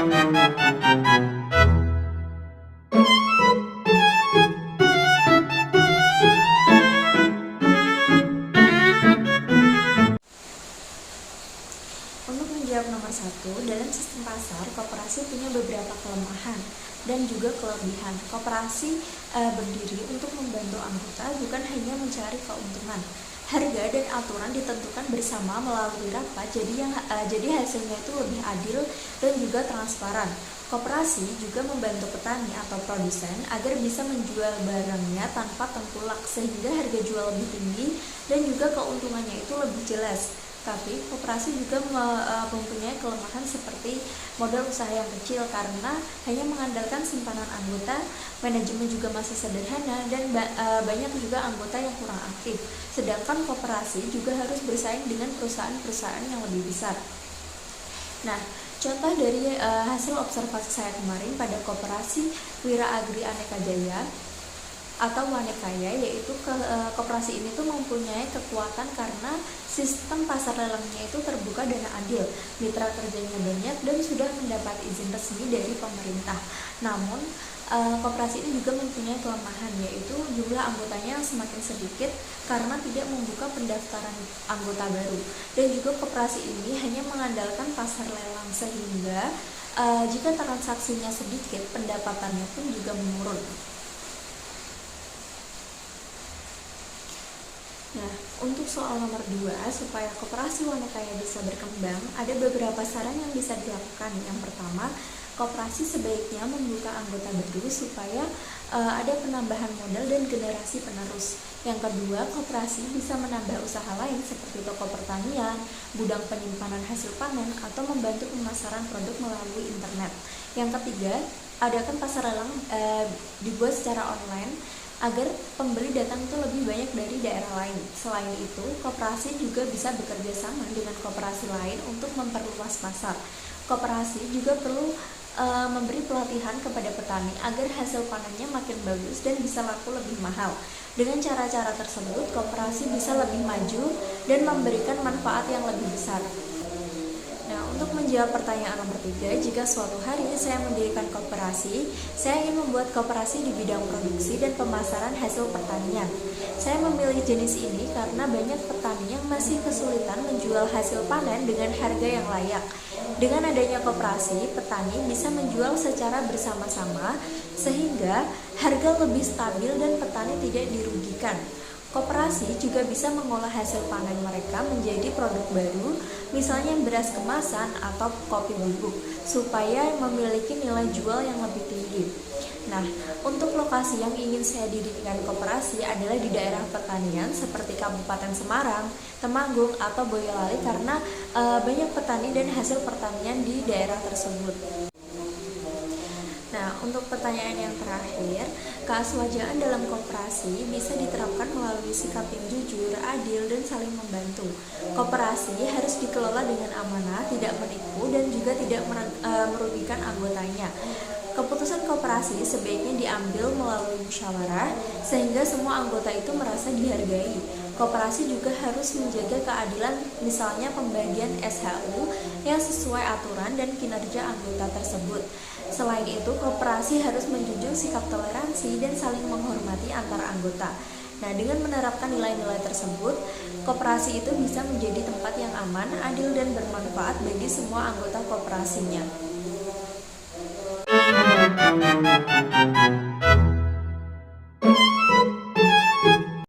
Untuk menjawab nomor satu, dalam sistem pasar, koperasi punya beberapa kelemahan dan juga kelebihan. Koperasi berdiri untuk membantu anggota, bukan hanya mencari keuntungan. Harga dan aturan ditentukan bersama melalui rapat, jadi hasilnya itu lebih adil dan juga transparan. Koperasi juga membantu petani atau produsen agar bisa menjual barangnya tanpa tengkulak, sehingga harga jual lebih tinggi dan juga keuntungannya itu lebih jelas. Tapi koperasi juga mempunyai kelemahan seperti modal usaha yang kecil karena hanya mengandalkan simpanan anggota, manajemen juga masih sederhana, dan banyak juga anggota yang kurang aktif. Sedangkan koperasi juga harus bersaing dengan perusahaan-perusahaan yang lebih besar. Nah, contoh dari hasil observasi saya kemarin pada koperasi Wira Agri Aneka Jaya atau Wanekaya, yaitu koperasi ini tuh mempunyai kekuatan karena sistem pasar lelangnya itu terbuka dan adil, mitra kerjanya banyak dan sudah mendapat izin resmi dari pemerintah. Namun koperasi ini juga mempunyai kelemahan, yaitu jumlah anggotanya yang semakin sedikit karena tidak membuka pendaftaran anggota baru, dan juga koperasi ini hanya mengandalkan pasar lelang, sehingga jika transaksinya sedikit, pendapatannya pun juga menurun. Nah, untuk soal nomor 2, supaya koperasi Wanekaya bisa berkembang, ada beberapa saran yang bisa dilakukan. Yang pertama, koperasi sebaiknya membuka anggota baru supaya ada penambahan modal dan generasi penerus. Yang kedua, koperasi bisa menambah usaha lain seperti toko pertanian, gudang penyimpanan hasil panen, atau membantu pemasaran produk melalui internet. Yang ketiga, adakan pasar lelang dibuat secara online agar pembeli datang itu lebih banyak dari daerah lain. Selain itu, koperasi juga bisa bekerja sama dengan koperasi lain untuk memperluas pasar. Koperasi juga perlu memberi pelatihan kepada petani agar hasil panennya makin bagus dan bisa laku lebih mahal. Dengan cara-cara tersebut, koperasi bisa lebih maju dan memberikan manfaat yang lebih besar. Nah, untuk menjawab pertanyaan nomor 3, jika suatu hari saya mendirikan koperasi, saya ingin membuat koperasi di bidang produksi dan pemasaran hasil pertanian. Saya memilih jenis ini karena banyak petani yang masih kesulitan menjual hasil panen dengan harga yang layak. Dengan adanya koperasi, petani bisa menjual secara bersama-sama sehingga harga lebih stabil dan petani tidak dirugikan. Koperasi juga bisa mengolah hasil panen mereka menjadi produk baru, misalnya beras kemasan atau kopi bubuk, supaya memiliki nilai jual yang lebih tinggi. Nah, untuk lokasi yang ingin saya dirikan koperasi adalah di daerah pertanian seperti Kabupaten Semarang, Temanggung, atau Boyolali karena banyak petani dan hasil pertanian di daerah tersebut. Nah, untuk pertanyaan yang terakhir, keaswajaan dalam koperasi bisa diterapkan melalui sikap yang jujur, adil, dan saling membantu. Koperasi harus dikelola dengan amanah, tidak menipu, dan juga tidak merugikan anggotanya. Keputusan koperasi sebaiknya diambil melalui musyawarah, sehingga semua anggota itu merasa dihargai. Koperasi juga harus menjaga keadilan, misalnya pembagian SHU yang sesuai aturan dan kinerja anggota tersebut. Selain itu, koperasi harus menjunjung sikap toleransi dan saling menghormati antar anggota. Nah, dengan menerapkan nilai-nilai tersebut, koperasi itu bisa menjadi tempat yang aman, adil, dan bermanfaat bagi semua anggota koperasinya.